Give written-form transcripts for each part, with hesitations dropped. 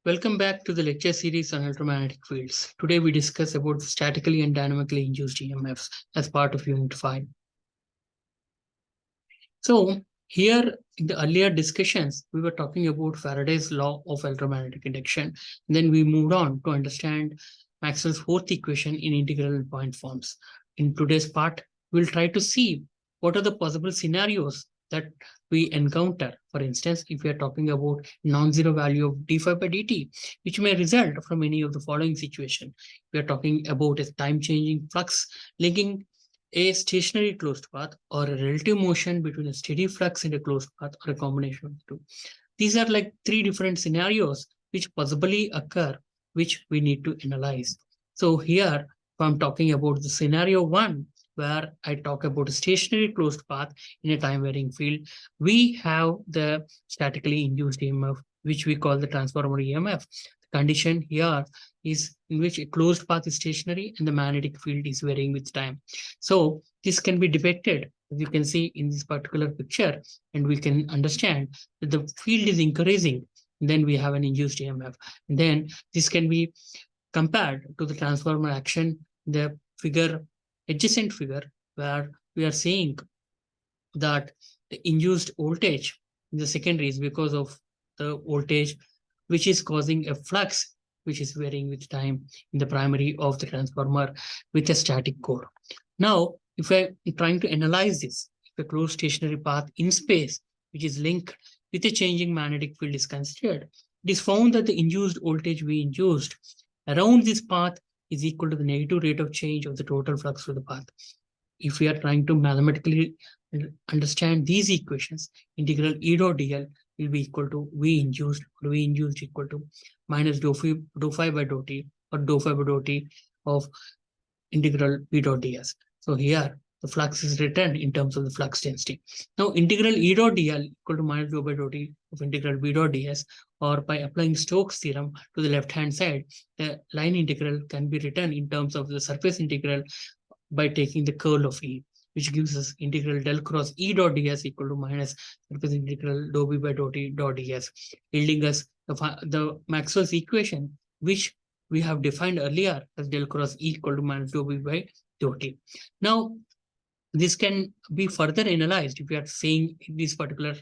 Welcome back to the lecture series on electromagnetic fields. Today we discuss about statically and dynamically induced EMFs as part of Unit 5. So here in the earlier discussions, we were talking about Faraday's law of electromagnetic induction. Then we moved on to understand Maxwell's fourth equation in integral and point forms. In today's part, we'll try to see what are the possible scenarios that we encounter. For instance, if we are talking about non-zero value of d5 by dt, which may result from any of the following situation. We are talking about a time-changing flux linking a stationary closed path or a relative motion between a steady flux and a closed path or a combination of the two. These are like three different scenarios which possibly occur, which we need to analyze. So here, if I'm talking about the scenario one, where I talk about a stationary closed path in a time varying field, we have the statically induced EMF, which we call the transformer EMF. The condition here is in which a closed path is stationary and the magnetic field is varying with time. So this can be depicted, as you can see in this particular picture, and we can understand that the field is increasing. Then we have an induced EMF. And then this can be compared to the transformer action, the figure, adjacent figure, where we are seeing that the induced voltage in the secondary is because of the voltage which is causing a flux which is varying with time in the primary of the transformer with a static core. Now, if I'm trying to analyze this, if a closed stationary path in space which is linked with a changing magnetic field is considered, it is found that the induced voltage we induced around this path is equal to the negative rate of change of the total flux of the path. If we are trying to mathematically understand these equations, integral E dot dl will be equal to V induced, or V induced equal to minus dou phi by dou t, or dou phi by dou t of integral V dot ds. So here the flux is written in terms of the flux density. Now integral E dot dl equal to minus dou by dou t of integral V dot ds, or by applying Stokes' theorem to the left hand side, the line integral can be written in terms of the surface integral by taking the curl of E, which gives us integral del cross E dot ds equal to minus surface integral dou b by dou t dot ds, yielding us the Maxwell's equation, which we have defined earlier as del cross E equal to minus dou b by dou t. Now, this can be further analyzed if we are seeing in this particular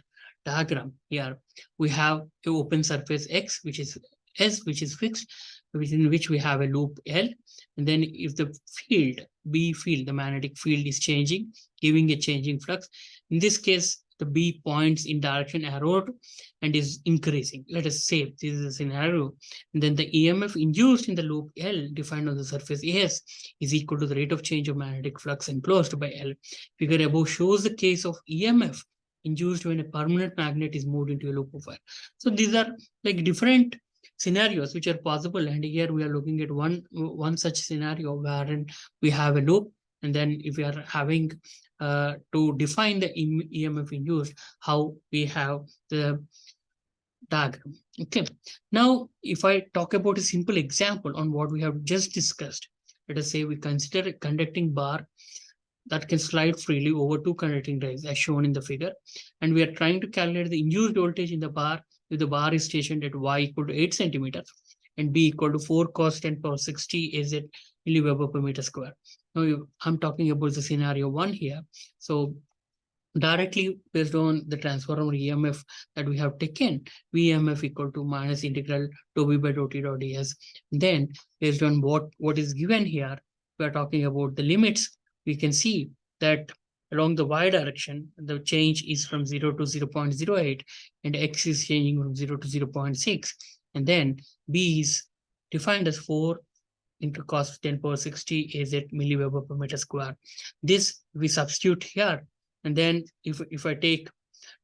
diagram here. We have an open surface X, which is S, which is fixed, within which we have a loop L. And then if the field, B field, the magnetic field is changing, giving a changing flux, in this case, the B points in direction arrowed and is increasing. Let us say this is a scenario. And then the EMF induced in the loop L defined on the surface S is equal to the rate of change of magnetic flux enclosed by L. Figure above shows the case of EMF induced when a permanent magnet is moved into a loop of wire. So these are like different scenarios which are possible, and here we are looking at one such scenario wherein we have a loop, and then if we are having to define the EMF induced, how we have the diagram. Okay, now if I talk about a simple example on what we have just discussed, let us say we consider a conducting bar that can slide freely over two conducting rails as shown in the figure, and we are trying to calculate the induced voltage in the bar if the bar is stationed at y equal to 8 centimeters and b equal to 4 cos 10 power 60 AZ milliweber per meter square. Now I'm talking about the scenario one here. So directly based on the transformer EMF that we have taken, VMF equal to minus integral dou b by dou t dot ds. Then based on what is given here, we are talking about the limits. We can see that along the y direction, the change is from 0 to 0.08, and x is changing from 0 to 0.6. And then b is defined as 4 into cos 10 power 60 AZ milliweber per meter square. This we substitute here. And then if I take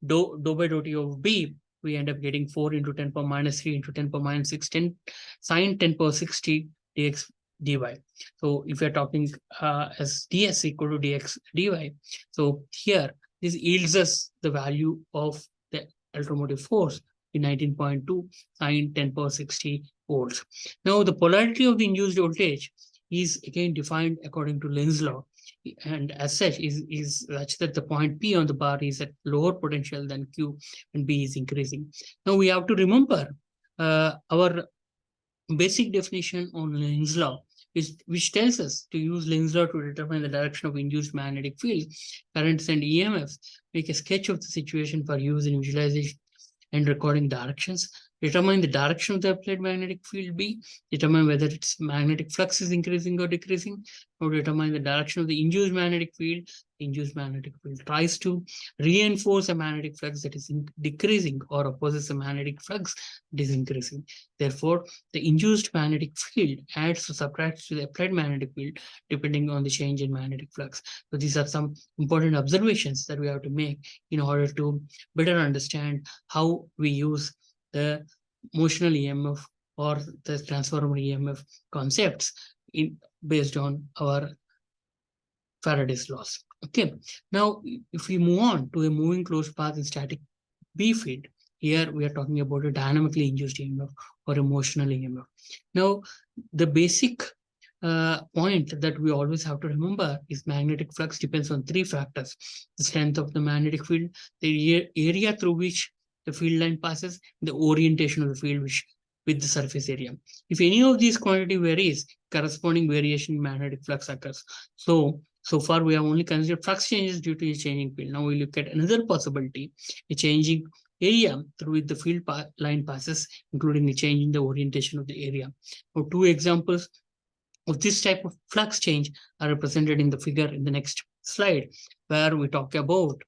dou by dou t of b, we end up getting 4 into 10 power minus 3 into 10 power minus 6, 10 sine 10 power 60 dx dy. So if you're talking as ds equal to dx dy, so here this yields us the value of the electromotive force in 19.2 sine 10 power 60 volts. Now the polarity of the induced voltage is again defined according to Lenz's law, and as such is such that the point P on the bar is at lower potential than Q and B is increasing. Now we have to remember our basic definition on Lenz's law, which tells us to use Lenz's law to determine the direction of induced magnetic field, currents, and EMFs, make a sketch of the situation for use in visualization and recording directions, determine the direction of the applied magnetic field B, determine whether its magnetic flux is increasing or decreasing, or determine the direction of the induced magnetic field. The induced magnetic field tries to reinforce a magnetic flux that is decreasing or opposes a magnetic flux that is increasing. Therefore, the induced magnetic field adds or subtracts to the applied magnetic field depending on the change in magnetic flux. So these are some important observations that we have to make in order to better understand how we use the motional EMF or the transformer EMF concepts based on our Faraday's laws. Okay, now if we move on to a moving closed path in static B field, here we are talking about a dynamically induced EMF or emotional EMF. Now, the basic point that we always have to remember is magnetic flux depends on three factors: the strength of the magnetic field, the area through which the field line passes, the orientation of the field with the surface area. If any of these quantity varies, corresponding variation in magnetic flux occurs. So far we have only considered flux changes due to a changing field. Now we look at another possibility, a changing area through which the field line passes, including a change in the orientation of the area. Now, two examples of this type of flux change are represented in the figure in the next slide, where we talk about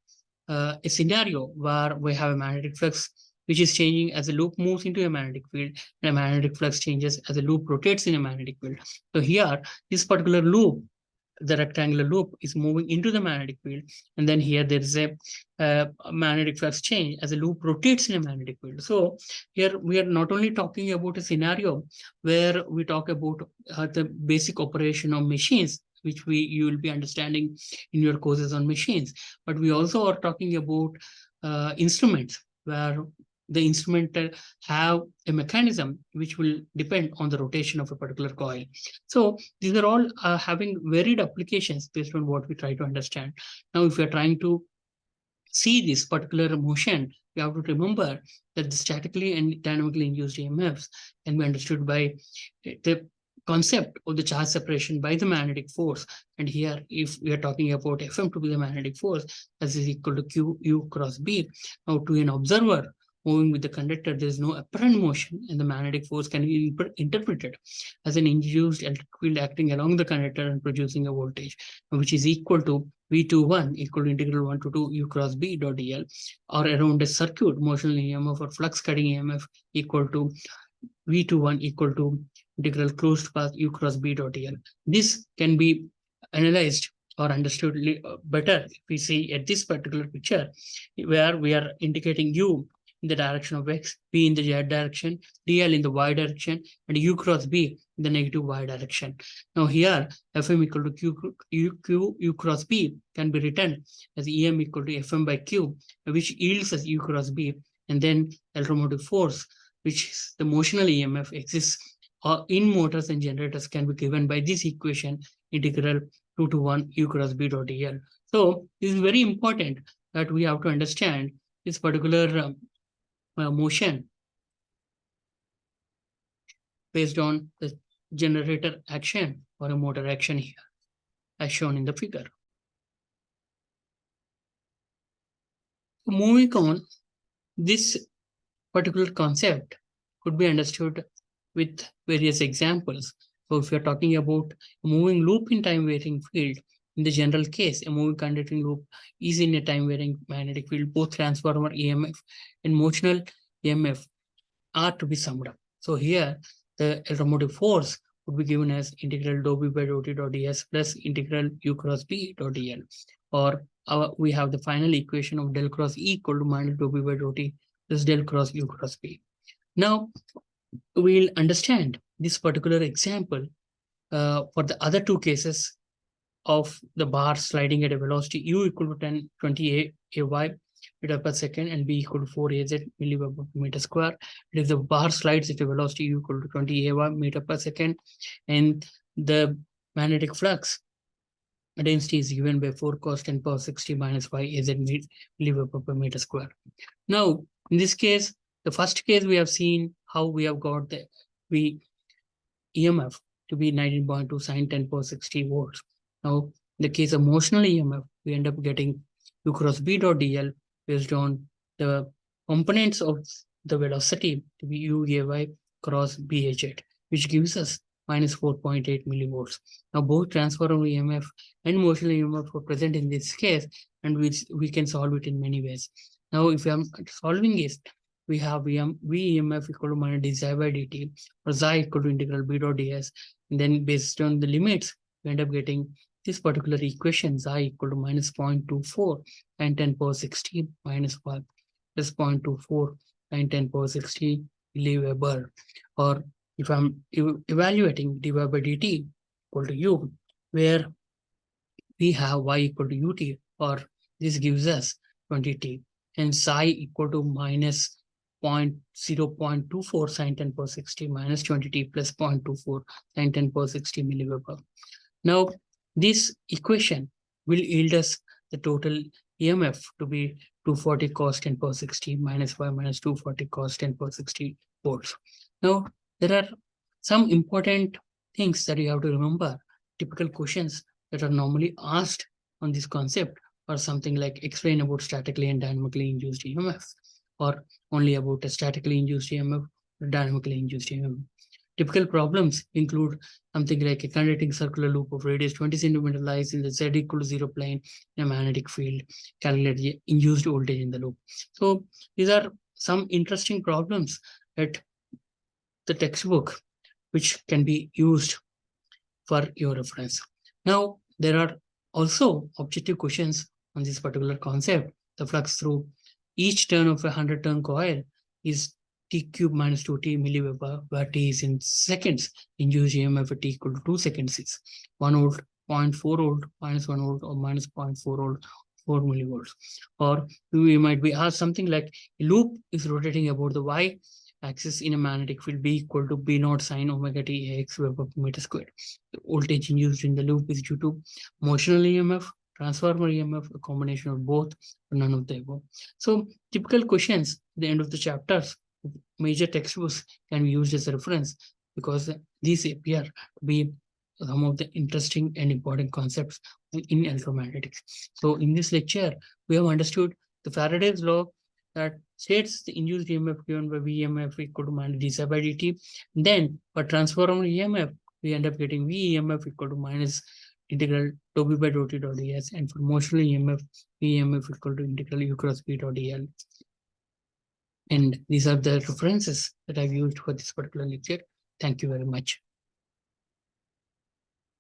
a scenario where we have a magnetic flux which is changing as a loop moves into a magnetic field, and a magnetic flux changes as a loop rotates in a magnetic field. So here, this particular loop, the rectangular loop, is moving into the magnetic field, and then here there is a magnetic flux change as a loop rotates in a magnetic field. So here we are not only talking about a scenario where we talk about the basic operation of machines, which you will be understanding in your courses on machines, but we also are talking about instruments where the instrument have a mechanism which will depend on the rotation of a particular coil. So these are all having varied applications based on what we try to understand. Now, if we are trying to see this particular motion, we have to remember that the statically and dynamically induced EMFs can be understood by the concept of the charge separation by the magnetic force. And here, if we are talking about Fm to be the magnetic force, that is equal to Q cross B. Now, to an observer moving with the conductor, there is no apparent motion, and the magnetic force can be interpreted as an induced electric field acting along the conductor and producing a voltage, which is equal to V21 equal to integral 1 to 2 U cross B dot dl, or around a circuit motional EMF or flux cutting EMF equal to V21 equal to integral closed path U cross B dot dl. This can be analyzed or understood better if we see at this particular picture, where we are indicating U in the direction of X, B in the Z direction, DL in the Y direction, and U cross B in the negative Y direction. Now here, Fm equal to U cross B can be written as EM equal to Fm by Q, which yields as U cross B, and then electromotive force, which is the motional EMF, exists in motors and generators, can be given by this equation, integral 2 to 1 U cross B dot dl. So this is very important that we have to understand this particular motion based on the generator action or a motor action here, as shown in the figure. Moving on, this particular concept could be understood with various examples. So if you're talking about a moving loop in time varying field, in the general case, a moving conducting loop is in a time varying magnetic field. Both transformer EMF and motional EMF are to be summed up. So here, the electromotive force would be given as integral dou B by dou T dot ds plus integral U cross B dot dl. Or we have the final equation of del cross E equal to minus dou B by dou T plus del cross U cross B. Now, we'll understand this particular example for the other two cases of the bar sliding at a velocity U equal to 20 AY meter per second and B equal to 4 AZ milliweb per meter square. And if the bar slides at a velocity U equal to 20 AY meter per second, and the magnetic flux density is given by 4 cos 10 power 60 minus y AZ milliweb per meter square. Now, in this case, the first case we have seen how we have got the V EMF to be 19.2 sine 10 power 60 volts. Now, in the case of motional EMF, we end up getting U cross B dot dl based on the components of the velocity to be U Ay cross BH, which gives us minus 4.8 millivolts. Now, both transformer EMF and motional EMF are present in this case, and we can solve it in many ways. Now, if I'm solving it, we have V EMF equal to minus dψ by dt or xi equal to integral b dot ds. And then based on the limits, we end up getting this particular equation xi equal to minus 0.24 and 10 power 60 minus 5 plus 0.24 and 10 power 60 milliweber. Or if I'm evaluating dy by dt equal to u, where we have y equal to ut, or this gives us 20t, and psi equal to minus 0.24 sine 10 power 60 minus 20t plus 0.24 sine 10 power 60 milliweber. Now, this equation will yield us the total EMF to be 240 cos 10 power 60 minus 5 minus 240 cos 10 power 60 volts. Now, there are some important things that you have to remember. Typical questions that are normally asked on this concept are something like explain about statically and dynamically induced EMF, or only about a statically induced EMF or dynamically induced EMF. Typical problems include something like a conducting circular loop of radius 20 centimeter lies in the z equal to 0 plane in a magnetic field. Calculate the induced voltage in the loop. So these are some interesting problems at the textbook, which can be used for your reference. Now, there are also objective questions on this particular concept. The flux through each turn of a 100-turn coil is t cube minus 2t milliweber, where t is in seconds. Induced EMF at t equal to 2 seconds is 1 volt, 0.4 volt, minus 1 volt, or minus 0.4 volt, 4 millivolts. Or we might be asked something like a loop is rotating about the y axis in a magnetic field B equal to B naught sine omega t x Weber per meter squared. The voltage induced in the loop is due to motional EMF, transformer EMF, a combination of both, or none of the above. So typical questions at the end of the chapters, major textbooks can be used as a reference because these appear to be some of the interesting and important concepts in electromagnetics. So in this lecture, we have understood the Faraday's law that states the induced EMF given by VEMF equal to minus dψ by dt. Then for transformer EMF, we end up getting VEMF equal to minus integral dou b by dou t dot ds, and for motional EMF, VEMF equal to integral u cross b dot dl. And these are the references that I've used for this particular lecture. Thank you very much.